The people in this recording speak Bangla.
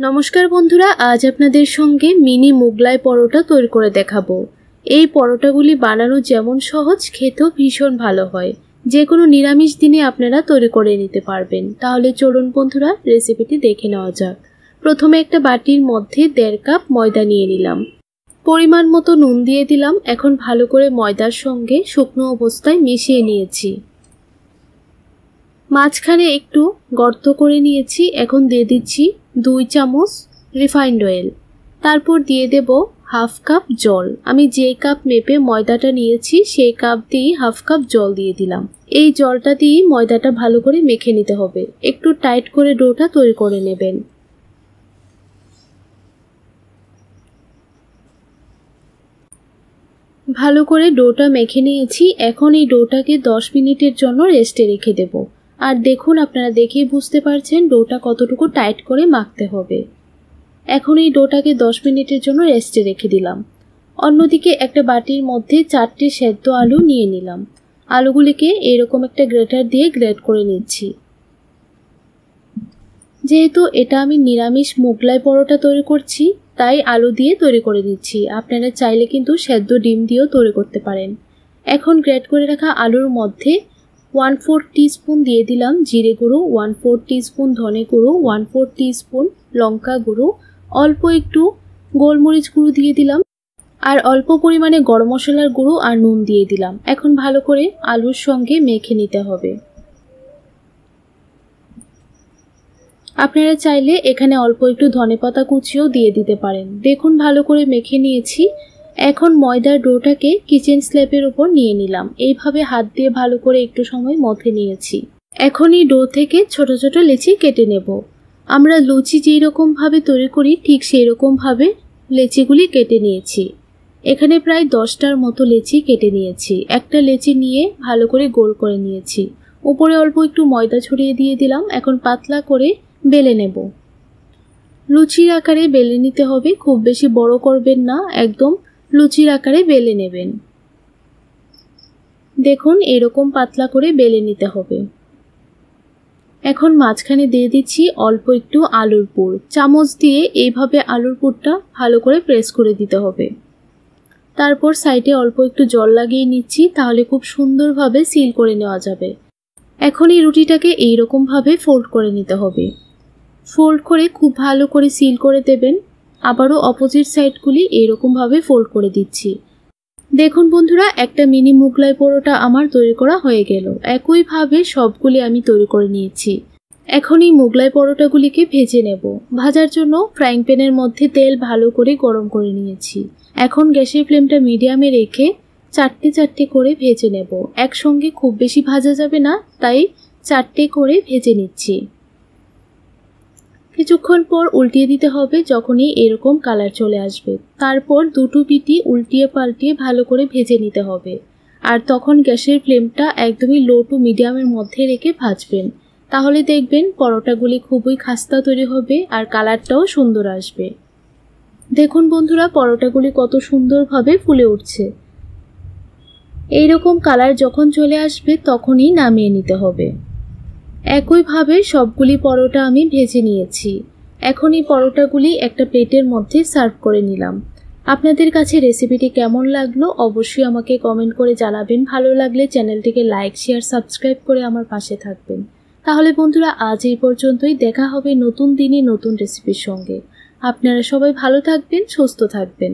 নমস্কার বন্ধুরা, আজ আপনাদের সঙ্গে মিনি মোগলাই পরোটা তৈরি করে দেখাবো। এই পরোটাগুলি বানানো যেমন সহজ, খেতেও ভীষণ ভালো হয়। যে কোনো নিরামিষ দিনে আপনারা তৈরি করে নিতে পারবেন। তাহলে চলুন বন্ধুরা, রেসিপিটি দেখে নেওয়া যাক। প্রথমে একটা বাটির মধ্যে 1.5 কাপ ময়দা নিয়ে নিলাম। পরিমাণ মতো নুন দিয়ে দিলাম। এখন ভালো করে ময়দার সঙ্গে শুকনো অবস্থায় মিশিয়ে নিয়েছি। মাঝখানে একটু গর্ত করে নিয়েছি। এখন দিয়ে দিচ্ছি 2 চামচ রিফাইন্ড অয়েল। তারপর দিয়ে দেব হাফ কাপ জল। আমি যে কাপ মেপে ময়দাটা নিয়েছি সেই কাপ দিয়ে হাফ কাপ জল দিয়ে দিলাম। এই জলটা দিয়ে ময়দাটা ভালো করে মেখে নিতে হবে। একটু টাইট করে ডোটা তৈরি করে নেবেন। ভালো করে ডোটা মেখে নিয়েছি। এখন এই ডোটাকে 10 মিনিটের জন্য রেস্টে রেখে দেব। আর দেখুন, আপনারা দেখেই বুঝতে পারছেন ডোটা কতটুকু টাইট করে মাখতে হবে। এখন এই ডোটাকে 10 মিনিটের জন্য রেস্টে রেখে দিলাম। অন্যদিকে একটা বাটির মধ্যে 4টে সেদ্ধ আলু নিয়ে নিলাম। আলুগুলিকে এরকম একটা গ্রেটার দিয়ে গ্রেট করে নিচ্ছি। যেহেতু এটা আমি নিরামিষ মোগলাই পরোটা তৈরি করছি, তাই আলু দিয়ে তৈরি করে নিচ্ছি। আপনারা চাইলে কিন্তু সেদ্ধ ডিম দিয়েও তৈরি করতে পারেন। এখন গ্রেট করে রাখা আলুর মধ্যে 1/4 টিস্পুন দিয়ে দিলাম জিরে গুঁড়ো, 1/4 টিস্পুন ধনে গুঁড়ো, 1/4 টিস্পুন লঙ্কা গুঁড়ো, অল্প একটু গোলমরিচ গুঁড়ো দিয়ে দিলাম, আর অল্প পরিমাণে গরম মশলার গুঁড়ো আর নুন দিয়ে দিলাম। এখন ভালো করে আলুর সঙ্গে মেখে নিতে হবে। আপনারা চাইলে এখানে অল্প একটু ধনেপাতা কুচিও দিয়ে দিতে পারেন। দেখুন, ভালো করে মেখে নিয়েছি। এখন ময়দার ডোটাকে কিচেন স্ল্যাবের উপর নিয়ে নিলাম। এইভাবে হাত দিয়ে ভালো করে একটু সময় মথে নিয়েছি। এখন এই ডো থেকে ছোট ছোট লেচি কেটে নেব। আমরা লুচি যেই রকম ভাবে তৈরি করি ঠিক সেই রকম ভাবে লেচিগুলি কেটে নিয়েছি। এখানে প্রায় 10টার মতো লেচি কেটে নিয়েছি। একটা লেচি নিয়ে ভালো করে গোল করে নিয়েছি। উপরে অল্প একটু ময়দা ছড়িয়ে দিয়ে দিলাম। এখন পাতলা করে বেলে নেব। লুচির আকারে বেলে নিতে হবে, খুব বেশি বড় করবেন না, একদম লুচির আকারে বেলে নেবেন। দেখুন, এরকম পাতলা করে বেলে নিতে হবে। এখন মাঝখানে দিয়ে দিচ্ছি অল্প একটু আলুর পুর। চামচ দিয়ে এইভাবে আলুর পুরটা ভালো করে প্রেস করে দিতে হবে। তারপর সাইডে অল্প একটু জল লাগিয়ে নিচ্ছি, তাহলে খুব সুন্দরভাবে সিল করে নেওয়া যাবে। এখন এই রুটিটাকে এইরকম ভাবে ফোল্ড করে নিতে হবে। ফোল্ড করে খুব ভালো করে সিল করে দেবেন। আবারও অপোজিট সাইডগুলি এইরকম ভাবে ফোল্ড করে দিচ্ছি। দেখুন বন্ধুরা, একটা মিনি মোগলাই পরোটা আমার তৈরি করা হয়ে গেল। একইভাবে সবগুলি আমি তৈরি করে নিয়েছি। এখন এই মোগলাই পরোটাগুলিকে ভেজে নেব। ভাজার জন্য ফ্রাইং প্যানের মধ্যে তেল ভালো করে গরম করে নিয়েছি। এখন গ্যাসের ফ্লেমটা মিডিয়ামে রেখে 4টে করে ভেজে নেব। একসঙ্গে খুব বেশি ভাজা যাবে না, তাই 4টে করে ভেজে নিচ্ছি। কিছুক্ষণ পর উল্টিয়ে দিতে হবে। যখনই এরকম কালার চলে আসবে, তারপর দুটো পিঠই উল্টিয়ে পাল্টিয়ে ভালো করে ভেজে নিতে হবে। আর তখন গ্যাসের ফ্লেমটা একদমই লো টু মিডিয়ামের মধ্যে রেখে ভাজবেন। তাহলে দেখবেন পরোটাগুলি খুবই খাস্তা তৈরি হবে আর কালারটাও সুন্দর আসবে। দেখুন বন্ধুরা, পরোটাগুলি কত সুন্দরভাবে ফুলে উঠছে। এইরকম কালার যখন চলে আসবে তখনই নামিয়ে নিতে হবে। একইভাবে সবগুলি পরোটা আমি ভেজে নিয়েছি। এখন এই পরোটাগুলি একটা প্লেটের মধ্যে সার্ভ করে নিলাম। আপনাদের কাছে রেসিপিটি কেমন লাগলো অবশ্যই আমাকে কমেন্ট করে জানাবেন। ভালো লাগলে চ্যানেলটিকে লাইক, শেয়ার, সাবস্ক্রাইব করে আমার পাশে থাকবেন। তাহলে বন্ধুরা, আজ এই পর্যন্তই। দেখা হবে নতুন দিনে নতুন রেসিপির সঙ্গে। আপনারা সবাই ভালো থাকবেন, সুস্থ থাকবেন।